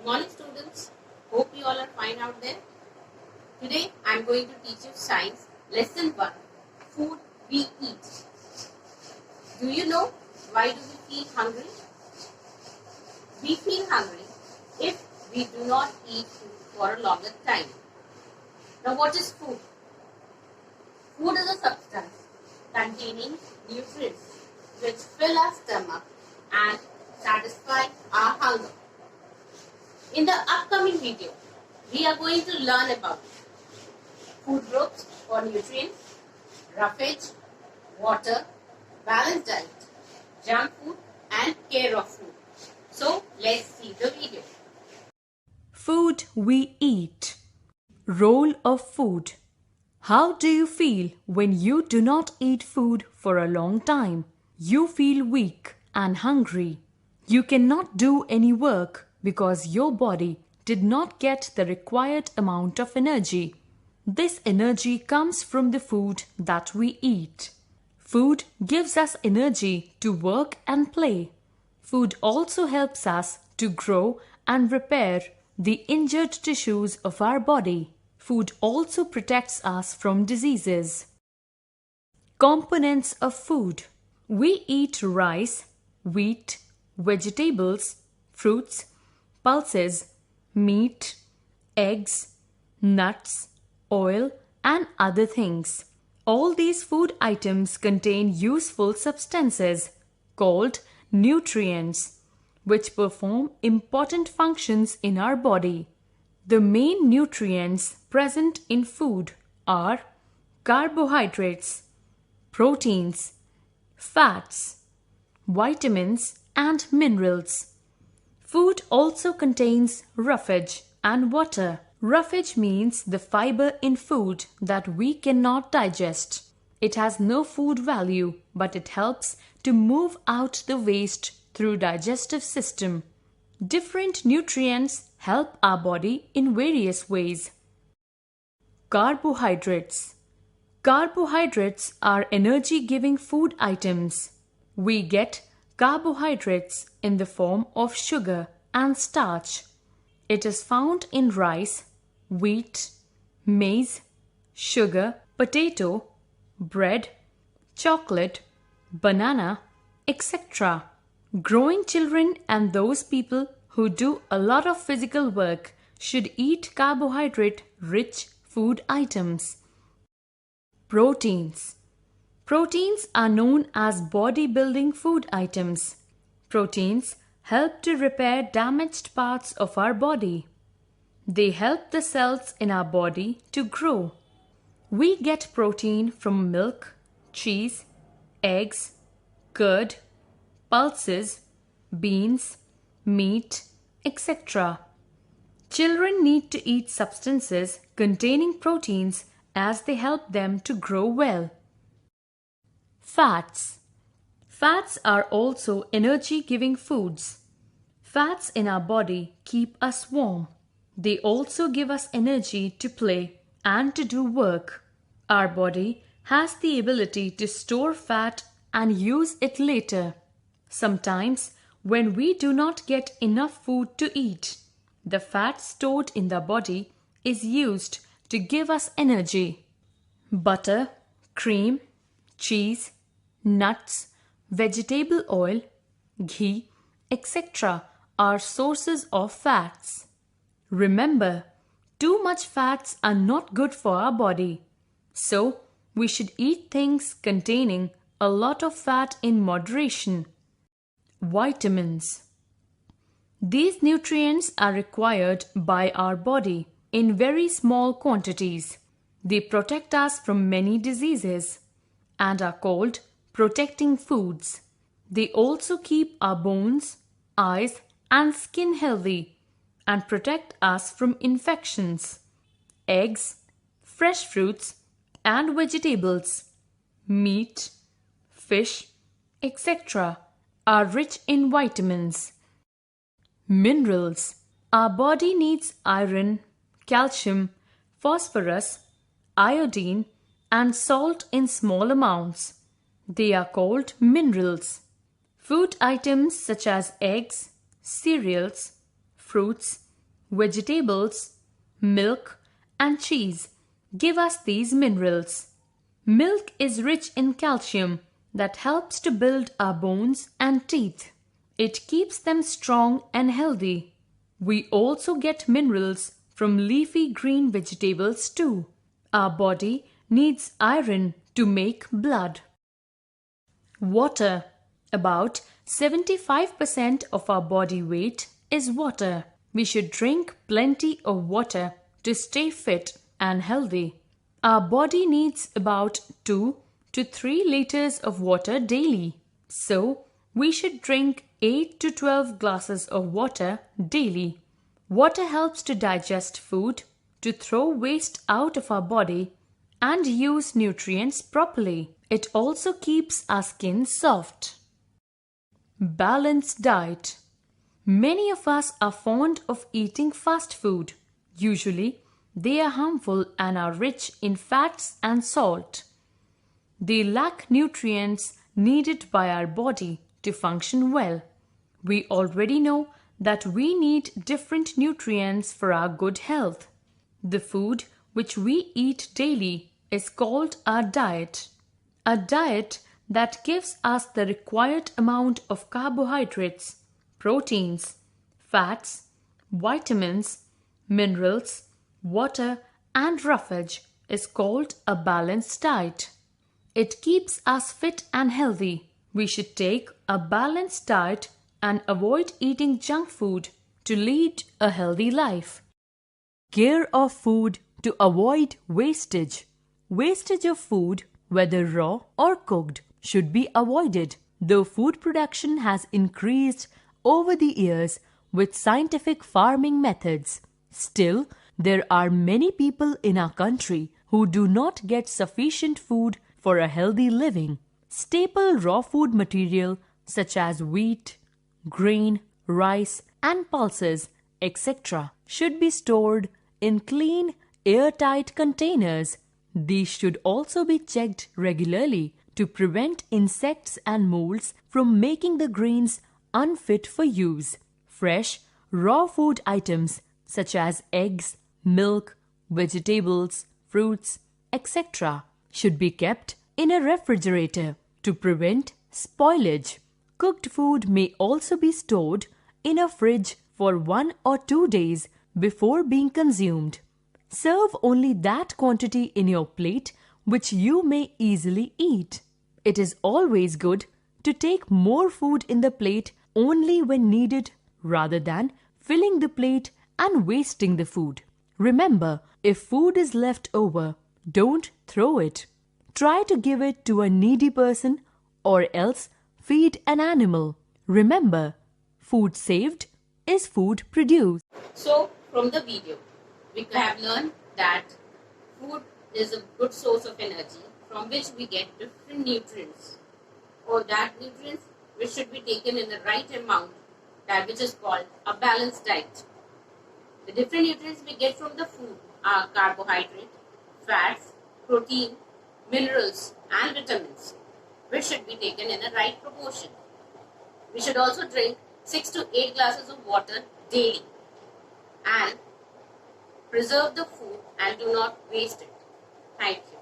Morning students, hope you all are fine out there. Today I am going to teach you science lesson 1, food we eat. Do you know why do we feel hungry? We feel hungry if we do not eat food for a longer time. Now what is food? Food is a substance containing nutrients which fill our stomach and satisfy our hunger. In the upcoming video, we are going to learn about food groups for nutrients, roughage, water, balanced diet, junk food and care of food. So let's see the video. Food we eat. Role of food. How do you feel when you do not eat food for a long time? You feel weak and hungry. You cannot do any work because your body did not get the required amount of energy. This energy comes from the food that we eat. Food gives us energy to work and play. Food also helps us to grow and repair the injured tissues of our body. Food also protects us from diseases. Components of food. We eat rice, wheat, vegetables, fruits, pulses, meat, eggs, nuts, oil, and other things. All these food items contain useful substances called nutrients, which perform important functions in our body. The main nutrients present in food are carbohydrates, proteins, fats, vitamins, and minerals. Food also contains roughage and water. Roughage means the fiber in food that we cannot digest. It has no food value, but it helps to move out the waste through digestive system. Different nutrients help our body in various ways. Carbohydrates. Carbohydrates are energy-giving food items. We get carbohydrates in the form of sugar and starch. It is found in rice, wheat, maize, sugar, potato, bread, chocolate, banana, etc. Growing children and those people who do a lot of physical work should eat carbohydrate-rich food items. Proteins. Proteins are known as body-building food items. Proteins help to repair damaged parts of our body. They help the cells in our body to grow. We get protein from milk, cheese, eggs, curd, pulses, beans, meat, etc. Children need to eat substances containing proteins as they help them to grow well. Fats. Fats are also energy-giving foods. Fats in our body keep us warm. They also give us energy to play and to do work. Our body has the ability to store fat and use it later. Sometimes, when we do not get enough food to eat, the fat stored in the body is used to give us energy. Butter, cream, cheese, nuts, vegetable oil, ghee, etc. are sources of fats. Remember, too much fats are not good for our body. So, we should eat things containing a lot of fat in moderation. Vitamins. These nutrients are required by our body in very small quantities. They protect us from many diseases and are called protecting foods. They also keep our bones, eyes, and skin healthy and protect us from infections. Eggs, fresh fruits, and vegetables, meat, fish, etc. are rich in vitamins. Minerals. Our body needs iron, calcium, phosphorus, iodine, and salt in small amounts. They are called minerals. Food items such as eggs, cereals, fruits, vegetables, milk, and cheese give us these minerals. Milk is rich in calcium that helps to build our bones and teeth. It keeps them strong and healthy. We also get minerals from leafy green vegetables too. Our body needs iron to make blood. Water. About 75% of our body weight is water. We should drink plenty of water to stay fit and healthy. Our body needs about 2 to 3 liters of water daily. So, we should drink 8 to 12 glasses of water daily. Water helps to digest food, to throw waste out of our body, and use nutrients properly. It also keeps our skin soft. Balanced diet. Many of us are fond of eating fast food. Usually, they are harmful and are rich in fats and salt. They lack nutrients needed by our body to function well. We already know that we need different nutrients for our good health. The food which we eat daily is called our diet. A diet that gives us the required amount of carbohydrates, proteins, fats, vitamins, minerals, water, and roughage is called a balanced diet. It keeps us fit and healthy. We should take a balanced diet and avoid eating junk food to lead a healthy life. Care of food to avoid wastage. Wastage of food, whether raw or cooked, should be avoided. Though food production has increased over the years with scientific farming methods, still there are many people in our country who do not get sufficient food for a healthy living. Staple raw food material such as wheat, grain, rice, and pulses, etc., should be stored in clean, airtight containers. These should also be checked regularly to prevent insects and molds from making the grains unfit for use. Fresh, raw food items such as eggs, milk, vegetables, fruits, etc., should be kept in a refrigerator to prevent spoilage. Cooked food may also be stored in a fridge for 1 or 2 days before being consumed. Serve only that quantity in your plate which you may easily eat. It is always good to take more food in the plate only when needed rather than filling the plate and wasting the food. Remember, if food is left over, don't throw it. Try to give it to a needy person or else feed an animal. Remember, food saved is food produced. So, from the video, we have learned that food is a good source of energy from which we get different nutrients, or that nutrients which should be taken in the right amount, that which is called a balanced diet. The different nutrients we get from the food are carbohydrate, fats, protein, minerals, and vitamins, which should be taken in the right proportion. We should also drink 6 to 8 glasses of water daily and preserve the food and do not waste it. Thank you.